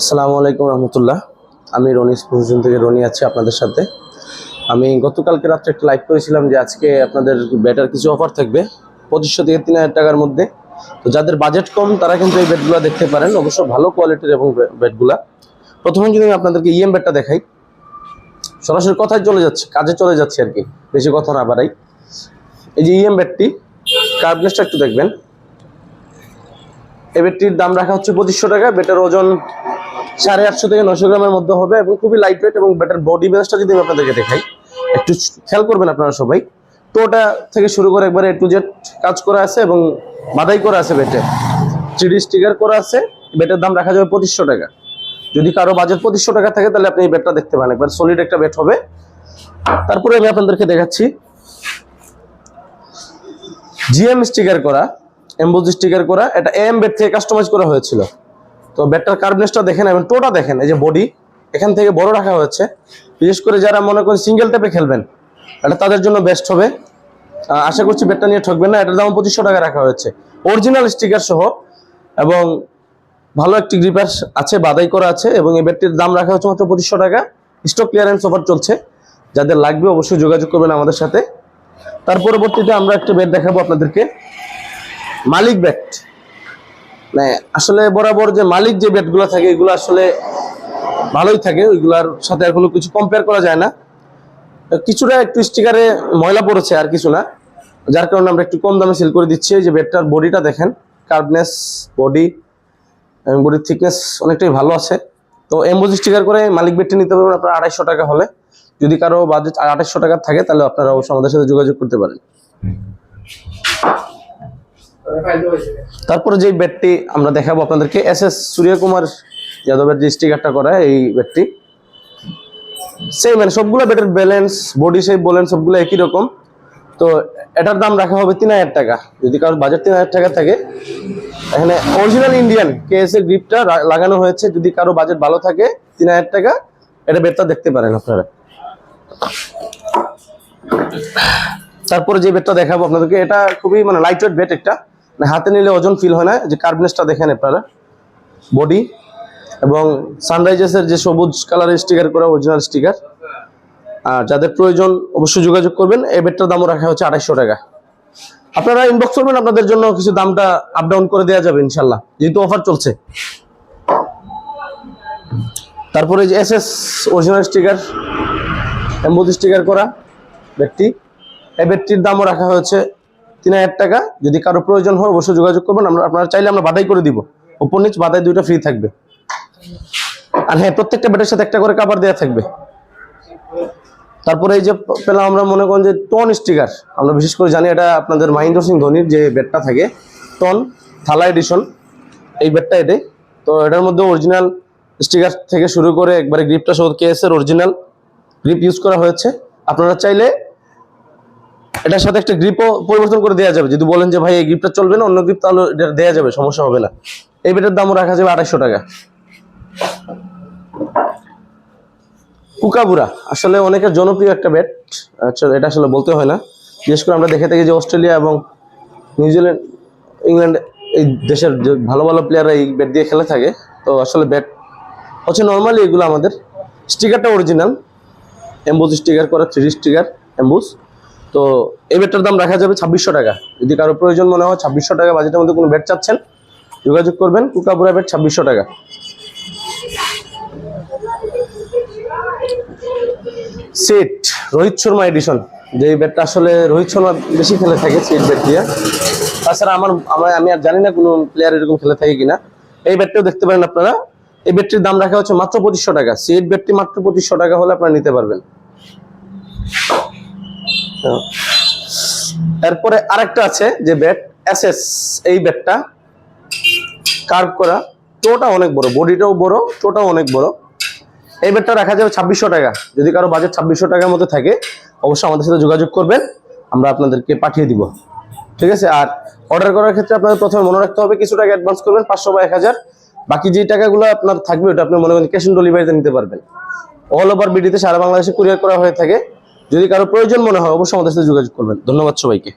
আসসালামু আলাইকুম রহমতুল্লাহ। আমি রনি প্রযোজন থেকে রনি আছি আপনাদের সাথে। আমি গতকালকে রাত্রে একটা লাইভ করেছিলাম যে আজকে আপনাদের ব্যাটার কিছু অফার থাকবে 2500 থেকে 3000 টাকার মধ্যে। তো যাদের বাজেট কম তারা কিন্তু এই ব্যাটগুলো দেখতে পারেন, অবশ্য ভালো কোয়ালিটির এবং ব্যাটগুলা। প্রথমে যদি আমি আপনাদেরকে ইএম ব্যাটটা দেখাই, সরাসরি কথায় চলে যাচ্ছে, কাজে চলে যাচ্ছে আর কি, বেশি কথা না বাড়াই। এই যে ইএম ব্যাটটি, কার্বনেসটা একটু দেখবেন। এই ব্যাটটির দাম রাখা হচ্ছে 2500 টাকা। ব্যাটের ওজন 850 থেকে 900 গ্রামের মধ্যে হবে এবং খুবই লাইট ওয়েট। এবং ব্যাটের বডি বেসটা যদি আমি আপনাদেরকে দেখাই, একটু খেয়াল করবেন আপনারা সবাই। টোটা থেকে শুরু করে একবারে টু জেড কাজ করা আছে এবং বাধাই করা আছে, ব্যাটে 3D স্টিকার করা আছে। ব্যাটের দাম রাখা যাবে 2500 টাকা। যদি কারো বাজেট 2500 টাকা থাকে তাহলে আপনি এই ব্যাটটা দেখতে পারেন, একবার সলিড একটা ব্যাট হবে। তারপরে আমি আপনাদেরকে দেখাচ্ছি জিএম স্টিকার করা, এমবোজ স্টিকার করা, এটা এম ব্যাট থেকে কাস্টমাইজ করা হয়েছিল। তো ব্যাটটার কার্বনেসটা দেখেন এবং টোটা দেখেন। এই যে বডি এখান থেকে বড় রাখা হয়েছে, বিশেষ করে যারা মনে করেন সিঙ্গেল ট্যাপে খেলবেন, এটা তাদের জন্য বেস্ট হবে। আশা করছি ব্যাটটা নিয়ে ঠকবেন না। এটার দাম 2500 টাকা রাখা হয়েছে, অরিজিনাল স্টিকার সহ এবং ভালো একটি গ্রিপার আছে, বাদাই করা আছে। এবং এই ব্যাটটির দাম রাখা হচ্ছে মাত্র 2500 টাকা। স্টক ক্লিয়ারেন্স অফার চলছে, যাদের লাগবে অবশ্যই যোগাযোগ করবেন আমাদের সাথে। তার পরবর্তীতে আমরা একটা ব্যাট দেখাবো আপনাদেরকে, মালিক ব্যাট। মানে আসলে বরাবর যে মালিক যে ব্যাটগুলো থাকে এগুলো আসলে ভালোই থাকে, ওইগুলোর সাথে আর কোনো কিছু কম্পেয়ার করা যায় না। কিছুটা একটু স্টিকারে ময়লা পড়েছে, আর কিছু না, যার কারণে আমরা একটু কম দামে সেল করে দিচ্ছি। যে ব্যাটটার বডিটা দেখেন, কার্বনেস বডি এবং বডির থিকনেস অনেকটাই ভালো আছে। তো এমবোজ স্টিকার করে মালিক ব্যাটটি নিতে পারবেন আপনার 250 টাকা হলে। যদি কারো বাজেট 2800 টাকা থাকে তাহলে আপনারা অবশ্যই আমাদের সাথে যোগাযোগ করতে পারেন। তারপরে যে ব্যাটটি আমরা দেখাবো আপনাদেরকে, এসএস সূর্যকুমার যাদবের যে স্টিকারটা করা, এই ব্যাটটি সেই মানে সবগুলো ব্যাটের ব্যালেন্স, বডি শেপ বলেন, সবগুলো একই রকম। তো এটার দাম রাখা হবে 3000 টাকা। যদি কারোর বাজেট 3000 টাকা থাকে, এখানে অরিজিনাল ইন্ডিয়ান কেএস এর গ্রিপটা লাগানো হয়েছে। যদি কারো বাজেট ভালো থাকে 3000 টাকা, এটা ব্যাটটা দেখতে পারেন আপনারা। তারপরে যে ব্যাটটা দেখাবো আপনাদেরকে, এটা খুবই মানে লাইট ওয়েট ব্যাট, একটা হাতে নিলে ওজন ফিল হয় না। যে কার্বনেসটা দেখেন আপনারা, বডি এবং সানরাইজার্সের যে সবুজ কালারের স্টিকার করা অরিজিনাল স্টিকার। আর যাদের প্রয়োজন অবশ্যই যোগাযোগ করবেন। এই ব্যাটটার দামও রাখা হচ্ছে 2800 টাকা। আপনারা ইনবক্স করবেন, আপনাদের জন্য কিছু দামটা আপ ডাউন করে দেওয়া যাবে ইনশাল্লাহ, যেহেতু অফার চলছে। তারপরে যে এসএস অরিজিনাল স্টিকার, এমবোজ স্টিকার করা ব্যাটটি, এই ব্যাটটির দামও রাখা হয়েছে 3000 টাকা। যদি কারো প্রয়োজন হয় অবশ্যই যোগাযোগ করবেন। আপনারা চাইলে আমরা বাদাই করে দিব, উপর নিচ বাদাই দুইটা ফ্রি থাকবে। আর হ্যাঁ, প্রত্যেকটা ব্যাটের সাথে একটা করে কভার দেওয়া থাকবে। তারপরে এই যে পেলাম আমরা মনে করেন যে টন স্টিকার, আমরা বিশেষ করে জানি এটা আপনাদের মহেন্দ্র সিং ধোনির যে ব্যাটটা থাকে টন থালা এডিশন, এই ব্যাটটা এটাই। তো এটার মধ্যে অরিজিনাল স্টিকার থেকে শুরু করে একবারে গ্রিপটা সহ কেএস এর অরিজিনাল গ্রিপ ইউজ করা হয়েছে। আপনারা চাইলে এটার সাথে একটা গ্রিপও পরিবর্তন করে দেওয়া যাবে। যদি বলেন যে ভাই এই গ্রিপটা চলবে না, অন্য গ্রিপ, তাহলে এটা দেওয়া যাবে, সমস্যা হবে না। এই ব্যাটের দামও রাখা যাবে 2800 টাকা। কুকাবুরা আসলে অনেকের জনপ্রিয় একটা ব্যাট, আচ্ছা এটা আসলে বলতে হয় না। বিশেষ করে আমরা দেখে থাকি যে অস্ট্রেলিয়া এবং নিউজিল্যান্ড, ইংল্যান্ড, এই দেশের যে ভালো ভালো প্লেয়াররা এই ব্যাট দিয়ে খেলে থাকে। তো আসলে ব্যাট হচ্ছে নর্মালি এগুলো আমাদের স্টিকারটা অরিজিনাল এমবোজ স্টিকার করা, 3D স্টিকার এমবোজ। তো এই ব্যাটটার দাম রাখা যাবে 2600 টাকা। যদি কারো প্রয়োজন মনে হয় 2600 টাকা বাজেটের মধ্যে কোনো ব্যাট চাচ্ছেন, যোগাযোগ করবেন। কুকাবুরা ব্যাট 2600 টাকা। সেট রোহিত শর্মা এডিশন, যে ব্যাটটা আসলে রোহিত শর্মা বেশি খেলে থাকে সেট ব্যাট দিয়ে। তাছাড়া আমি আর জানি না কোনো প্লেয়ার এরকম খেলে থাকে কিনা। এই ব্যাটটাও দেখতে পারেন আপনারা। এই ব্যাটটির দাম রাখা হচ্ছে মাত্র 2500 টাকা। সেট ব্যাটটি মাত্র 2500 টাকা হলে আপনারা নিতে পারবেন। এরপরে আরেকটা আছে যে ব্যাট এসএস, এই ব্যাটটা কার্ভ করা, টোটা অনেক বড়, বডিটাও বড়, টোটাও অনেক বড়। এই ব্যাটটা রাখা যাবে 2600 টাকা। যদি কারো বাজেট 2600 টাকার মধ্যে থাকে অবশ্যই আমাদের সাথে যোগাযোগ করবেন, আমরা আপনাদেরকে পাঠিয়ে দিব, ঠিক আছে। আর অর্ডার করার ক্ষেত্রে আপনাদের প্রথমে মনে রাখতে হবে কিছু টাকা অ্যাডভান্স করবেন, 500 বা 1000। বাকি যে টাকাগুলো আপনার থাকবে ওটা আপনি মনে করেন ক্যাশ অন ডেলিভারিতে নিতে পারবেন। অল ওভার বিডিতে সারা বাংলাদেশে কুরিয়ার করা হয়ে থাকে। যদি কারো প্রয়োজন মনে হয় অবশ্যই আমাদের সাথে যোগাযোগ করবেন। ধন্যবাদ সবাইকে।